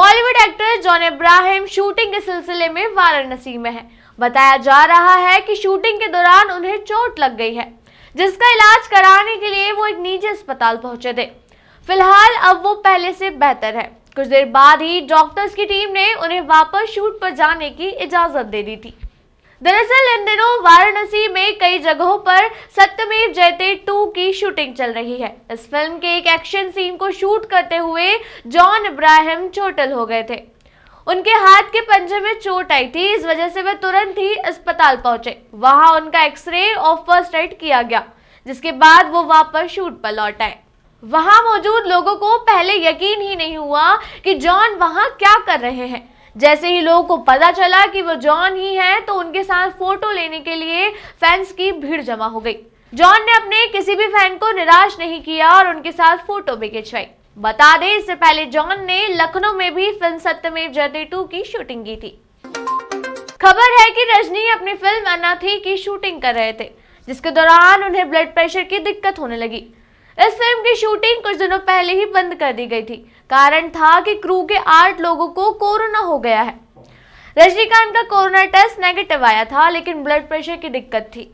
Bollywood actor John Abraham shooting के सिलसिले में वाराणसी में है। बताया जा रहा है कि शूटिंग के दौरान उन्हें चोट लग गई है, जिसका इलाज कराने के लिए वो एक निजी अस्पताल पहुंचे थे। फिलहाल अब वो पहले से बेहतर है। कुछ देर बाद ही डॉक्टर्स की टीम ने उन्हें वापस शूट पर जाने की इजाजत दे दी थी। दरअसल इन दिनों वाराणसी में कई जगहों पर सत्यमेव जयते 2 की शूटिंग चल रही है। इस फिल्म के एक एक्शन सीन को शूट करते हुए जॉन अब्राहम चोटिल हो गए थे। उनके हाथ के पंजे में चोट आई थी, इस वजह से वे तुरंत ही अस्पताल पहुंचे। वहां उनका एक्सरे और फर्स्ट एड किया गया, जिसके बाद वो वापस शूट पर लौट आए। वहां मौजूद लोगों को पहले यकीन ही नहीं हुआ कि जॉन वहां क्या कर रहे हैं। जैसे ही लोगों को पता चला कि वो जॉन ही हैं, तो उनके साथ फोटो लेने के लिए फैंस की भीड़ जमा हो गई। जॉन ने अपने किसी भी फैन को निराश नहीं किया और उनके साथ फोटो भी खिंचवाई। बता दें, इससे पहले जॉन ने लखनऊ में भी फिल्म सत्यमेव जयते 2 की शूटिंग की थी। खबर है कि रजनी अपनी फिल्म अनाथी की शूटिंग कर रहे थे, जिसके दौरान उन्हें ब्लड प्रेशर की दिक्कत होने लगी। इस फिल्म की शूटिंग कुछ दिनों पहले ही बंद कर दी गई थी। कारण था कि क्रू के 8 लोगों को कोरोना हो गया है। रजनीकांत का कोरोना टेस्ट नेगेटिव आया था, लेकिन ब्लड प्रेशर की दिक्कत थी।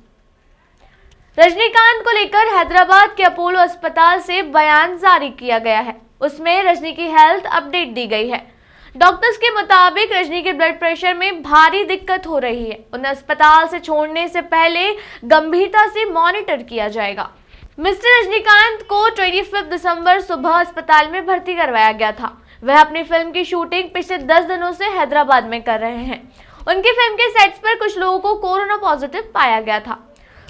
रजनीकांत को लेकर हैदराबाद के अपोलो अस्पताल से बयान जारी किया गया है। उसमें रजनी की हेल्थ अपडेट दी गई है। डॉक्टर्स के मुताबिक रजनी के ब्लड प्रेशर में भारी दिक्कत हो रही है। उन्हें अस्पताल से छोड़ने से पहले गंभीरता से मॉनिटर किया जाएगा। मिस्टर रजनीकांत को 25 दिसंबर सुबह अस्पताल में भर्ती करवाया गया था। वह अपनी फिल्म की शूटिंग पिछले 10 दिनों से हैदराबाद में कर रहे हैं। उनकी फिल्म के सेट्स पर कुछ लोगों को कोरोना पॉजिटिव पाया गया था।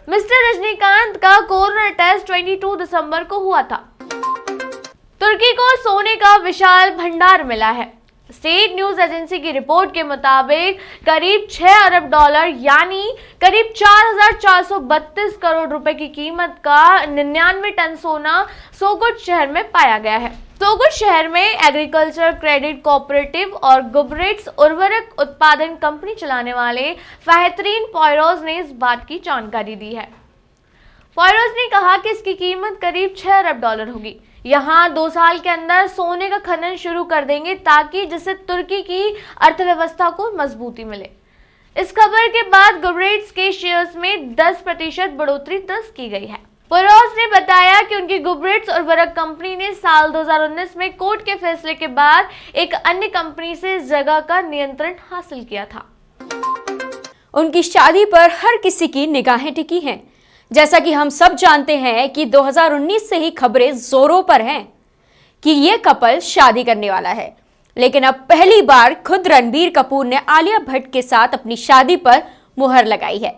मिस्टर रजनीकांत का कोरोना टेस्ट 22 दिसंबर को हुआ था। तुर्की को सोने का विशाल भंडार मिला है। स्टेट न्यूज एजेंसी की रिपोर्ट के मुताबिक करीब 6 अरब डॉलर यानी करीब 4,432 करोड़ रुपए की कीमत का 99 टन सोना सोगुट शहर में पाया गया है। सोगुट शहर में एग्रीकल्चर क्रेडिट कोऑपरेटिव और गुबरेट्स उर्वरक उत्पादन कंपनी चलाने वाले फाहतरीन पॉयरोज ने इस बात की जानकारी दी है। पॉयरोज ने कहा कि इसकी कीमत करीब 6 अरब डॉलर होगी। यहाँ 2 साल के अंदर सोने का खनन शुरू कर देंगे, ताकि जिससे तुर्की की अर्थव्यवस्था को मजबूती मिले। इस खबर के बाद गुबरेट्स के शेयर्स में 10% बढ़ोतरी दर्ज की गई है। पॉयरोज ने बताया कि उनकी गुबरेट्स उर्वरक कंपनी ने साल 2019 में कोर्ट के फैसले के बाद एक अन्य कंपनी से इस जगह का नियंत्रण हासिल किया था। उनकी शादी पर हर किसी की निगाहें टिकी हैं। जैसा कि हम सब जानते हैं कि 2019 से ही खबरें जोरों पर हैं कि ये कपल शादी करने वाला है, लेकिन अब पहली बार खुद रणबीर कपूर ने आलिया भट्ट के साथ अपनी शादी पर मुहर लगाई है।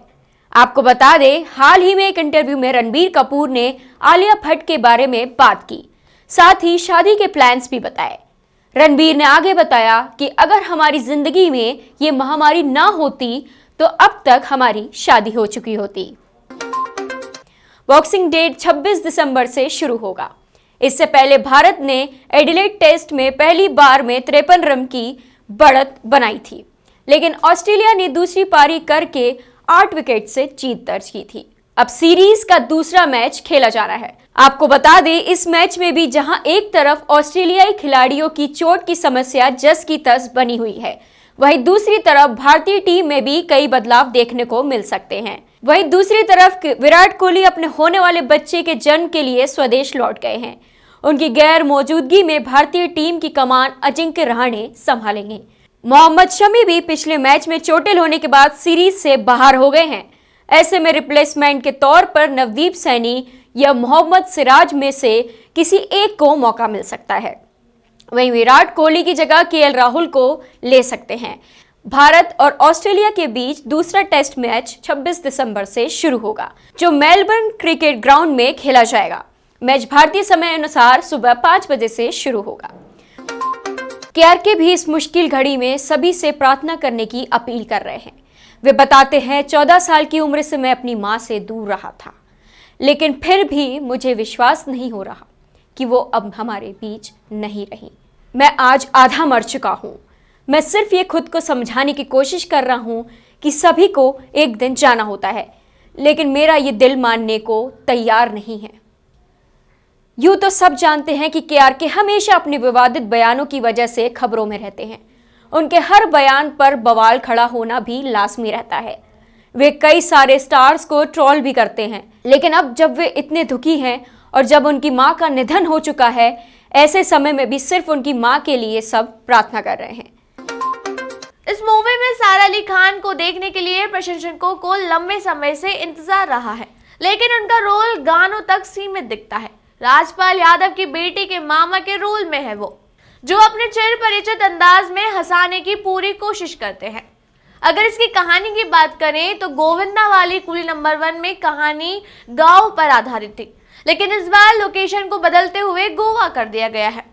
आपको बता दें, हाल ही में एक इंटरव्यू में रणबीर कपूर ने आलिया भट्ट के बारे में बात की, साथ ही शादी के प्लान्स भी बताए। रणबीर ने आगे बताया कि अगर हमारी जिंदगी में ये महामारी ना होती तो अब तक हमारी शादी हो चुकी होती। बॉक्सिंग डे 26 दिसंबर से शुरू होगा। इससे पहले भारत ने एडिलेड टेस्ट में पहली बार में 53 रन की बढ़त बनाई थी, लेकिन ऑस्ट्रेलिया ने दूसरी पारी करके 8 विकेट से जीत दर्ज की थी। अब सीरीज का दूसरा मैच खेला जा रहा है। आपको बता दें, इस मैच में भी जहां एक तरफ ऑस्ट्रेलियाई खिलाड़ियों की चोट की समस्या जस की तस बनी हुई है, वहीं दूसरी तरफ भारतीय टीम में भी कई बदलाव देखने को मिल सकते हैं। वहीं दूसरी तरफ विराट कोहली अपने होने वाले बच्चे के जन्म के लिए स्वदेश लौट गए हैं। उनकी गैर मौजूदगी में भारतीय टीम की कमान अजिंक्य रहाणे संभालेंगे। मोहम्मद शमी भी पिछले मैच में चोटिल होने के बाद सीरीज से बाहर हो गए हैं। ऐसे में रिप्लेसमेंट के तौर पर नवदीप सैनी या मोहम्मद सिराज में से किसी एक को मौका मिल सकता है। वहीं विराट कोहली की जगह केएल राहुल को ले सकते हैं। भारत और ऑस्ट्रेलिया के बीच दूसरा टेस्ट मैच 26 दिसंबर से शुरू होगा, जो मेलबर्न क्रिकेट ग्राउंड में खेला जाएगा। मैच भारतीय समय अनुसार सुबह 5 बजे से शुरू होगा। केआरके भी इस मुश्किल घड़ी में सभी से प्रार्थना करने की अपील कर रहे हैं। वे बताते हैं, 14 साल की उम्र से मैं अपनी मां से दूर रहा था, लेकिन फिर भी मुझे विश्वास नहीं हो रहा कि वो अब हमारे बीच नहीं रही। मैं आज आधा मर चुका हूं। मैं सिर्फ ये खुद को समझाने की कोशिश कर रहा हूं कि सभी को एक दिन जाना होता है, लेकिन मेरा ये दिल मानने को तैयार नहीं है। यूं तो सब जानते हैं कि केआरके हमेशा अपने विवादित बयानों की वजह से खबरों में रहते हैं। उनके हर बयान पर बवाल खड़ा होना भी लाजमी रहता है। वे कई सारे स्टार्स को ट्रोल भी करते हैं, लेकिन अब जब वे इतने दुखी हैं और जब उनकी मां का निधन हो चुका है, ऐसे समय में भी सिर्फ उनकी मां के लिए सब प्रार्थना कर रहे हैं। इस मूवी में सारा अली खान को देखने के लिए प्रशंसकों को लंबे समय से इंतजार रहा है, लेकिन उनका रोल गानों तक सीमित दिखता है। राजपाल यादव की बेटी के मामा के रोल में है वो, जो अपने चिर परिचित अंदाज में हंसाने की पूरी कोशिश करते हैं। अगर इसकी कहानी की बात करें तो गोविंदा वाली कुली नंबर 1 में कहानी गांव पर आधारित थी, लेकिन इस बार लोकेशन को बदलते हुए गोवा कर दिया गया है।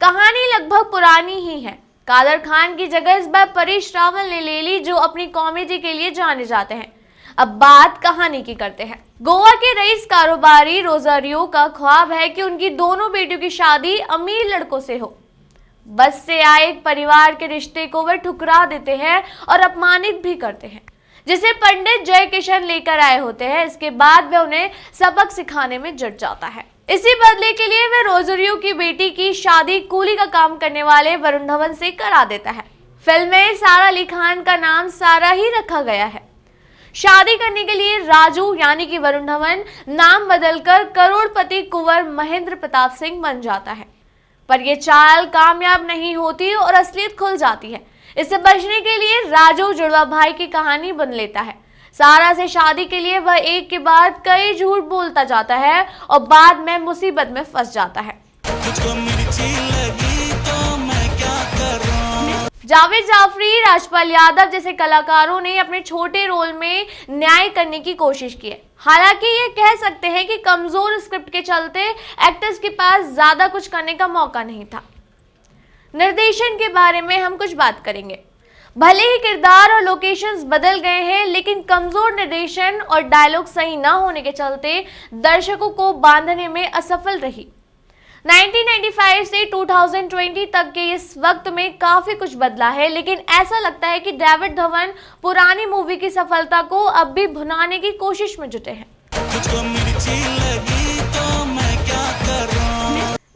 कहानी लगभग पुरानी ही है। कादर खान की जगह इस बार परेश रावल ने ले ली, जो अपनी कॉमेडी के लिए जाने जाते हैं। अब बात कहानी की करते हैं। गोवा के रईस कारोबारी रोजारियो का ख्वाब है कि उनकी दोनों बेटियों की शादी अमीर लड़कों से हो। बस से आए एक परिवार के रिश्ते को वे ठुकरा देते हैं और अपमानित भी करते हैं, जिसे पंडित जय किशन लेकर आए होते हैं। इसके बाद वे उन्हें सबक सिखाने में जुट जाता है। इसी बदले के लिए वे रोजरियो की बेटी की शादी कूली का काम करने वाले वरुण धवन से करा देता है। फिल्म में सारा अली खान का नाम सारा ही रखा गया है। शादी करने के लिए राजू यानी कि वरुण धवन नाम बदलकर करोड़पति कुंवर महेंद्र प्रताप सिंह बन जाता है, पर यह चाल कामयाब नहीं होती और असलियत खुल जाती है। इससे बचने के लिए राजू जुड़वा भाई की कहानी बन लेता है। सारा से शादी के लिए वह एक के बाद कई झूठ बोलता जाता है और बाद में मुसीबत में फंस जाता है। जावेद जाफरी, राजपाल यादव जैसे कलाकारों ने अपने छोटे रोल में न्याय करने की कोशिश की है। हालांकि ये कह सकते हैं कि कमजोर स्क्रिप्ट के चलते एक्टर्स के पास ज्यादा कुछ करने का मौका नहीं था। निर्देशन के बारे में हम कुछ बात करेंगे। भले ही किरदार और लोकेशंस बदल गए हैं, लेकिन कमजोर निर्देशन और डायलॉग सही न होने के चलते दर्शकों को बांधने में असफल रही। 1995 से 2020 तक के इस वक्त में काफी कुछ बदला है, लेकिन ऐसा लगता है कि डेविड धवन पुरानी मूवी की सफलता को अब भी भुनाने की कोशिश में जुटे हैं।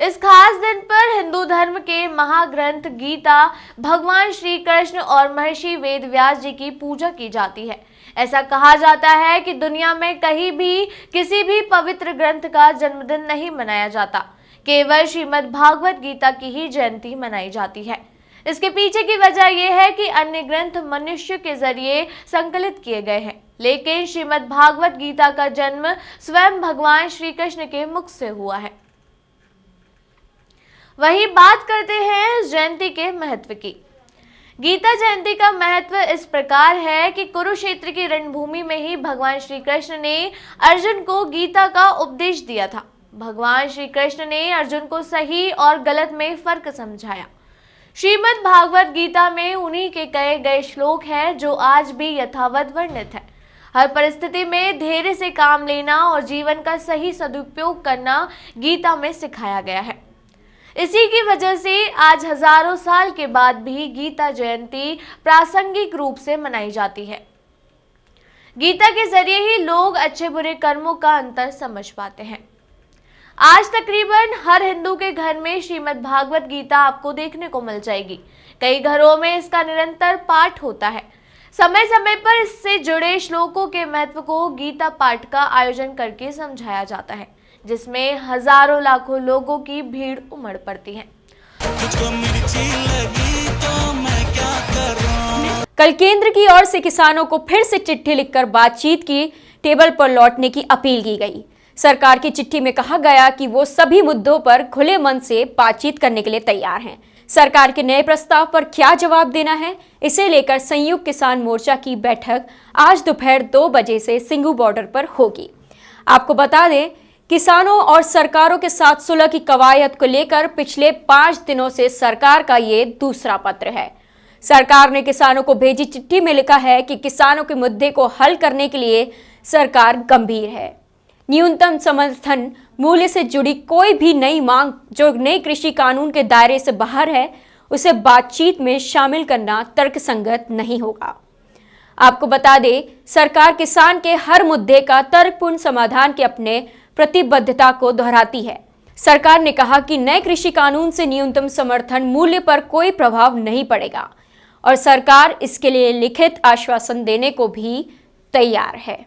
इस खास दिन पर हिंदू धर्म के महाग्रंथ गीता, भगवान श्री कृष्ण और महर्षि वेद व्यास जी की पूजा की जाती है। ऐसा कहा जाता है कि दुनिया में कहीं भी किसी भी पवित्र ग्रंथ का जन्मदिन नहीं मनाया जाता, केवल श्रीमद् भागवत गीता की ही जयंती मनाई जाती है। इसके पीछे की वजह यह है कि अन्य ग्रंथ मनुष्य के जरिए संकलित किए गए हैं, लेकिन श्रीमद् भागवत गीता का जन्म स्वयं भगवान श्री कृष्ण के मुख से हुआ है। वही बात करते हैं इस जयंती के महत्व की। गीता जयंती का महत्व इस प्रकार है कि कुरुक्षेत्र की रणभूमि में ही भगवान श्री कृष्ण ने अर्जुन को गीता का उपदेश दिया था। भगवान श्री कृष्ण ने अर्जुन को सही और गलत में फर्क समझाया। श्रीमद् भागवत गीता में उन्हीं के कहे गए श्लोक हैं जो आज भी यथावत वर्णित है। हर परिस्थिति में धैर्य से काम लेना और जीवन का सही सदुपयोग करना गीता में सिखाया गया है। इसी की वजह से आज हजारों साल के बाद भी गीता जयंती प्रासंगिक रूप से मनाई जाती है। गीता के जरिए ही लोग अच्छे बुरे कर्मों का अंतर समझ पाते हैं। आज तकरीबन हर हिंदू के घर में श्रीमद् भागवत गीता आपको देखने को मिल जाएगी। कई घरों में इसका निरंतर पाठ होता है। समय समय पर इससे जुड़े श्लोकों के महत्व को गीता पाठ का आयोजन करके समझाया जाता है, जिसमें हजारों लाखों लोगों की भीड़ उमड़ पड़ती है। कल केंद्र की ओर से किसानों को फिर से चिट्ठी लिखकर बातचीत की टेबल पर लौटने की अपील की गई। सरकार की चिट्ठी में कहा गया कि वो सभी मुद्दों पर खुले मन से बातचीत करने के लिए तैयार हैं। सरकार के नए प्रस्ताव पर क्या जवाब देना है, इसे लेकर संयुक्त किसान मोर्चा की बैठक आज दोपहर 2 बजे से सिंघू बॉर्डर पर होगी। आपको बता दें, किसानों और सरकारों के साथ सुलह की कवायद को लेकर पिछले 5 दिनों से सरकार का ये दूसरा पत्र है। सरकार ने किसानों को भेजी चिट्ठी में लिखा है कि किसानों के मुद्दे को हल करने के लिए सरकार गंभीर है। न्यूनतम समर्थन मूल्य से जुड़ी कोई भी नई मांग जो नए कृषि कानून के दायरे से बाहर है, उसे बातचीत में शामिल करना तर्कसंगत नहीं होगा। आपको बता दें, सरकार किसान के हर मुद्दे का तर्कपूर्ण समाधान के अपने प्रतिबद्धता को दोहराती है। सरकार ने कहा कि नए कृषि कानून से न्यूनतम समर्थन मूल्य पर कोई प्रभाव नहीं पड़ेगा और सरकार इसके लिए लिखित आश्वासन देने को भी तैयार है।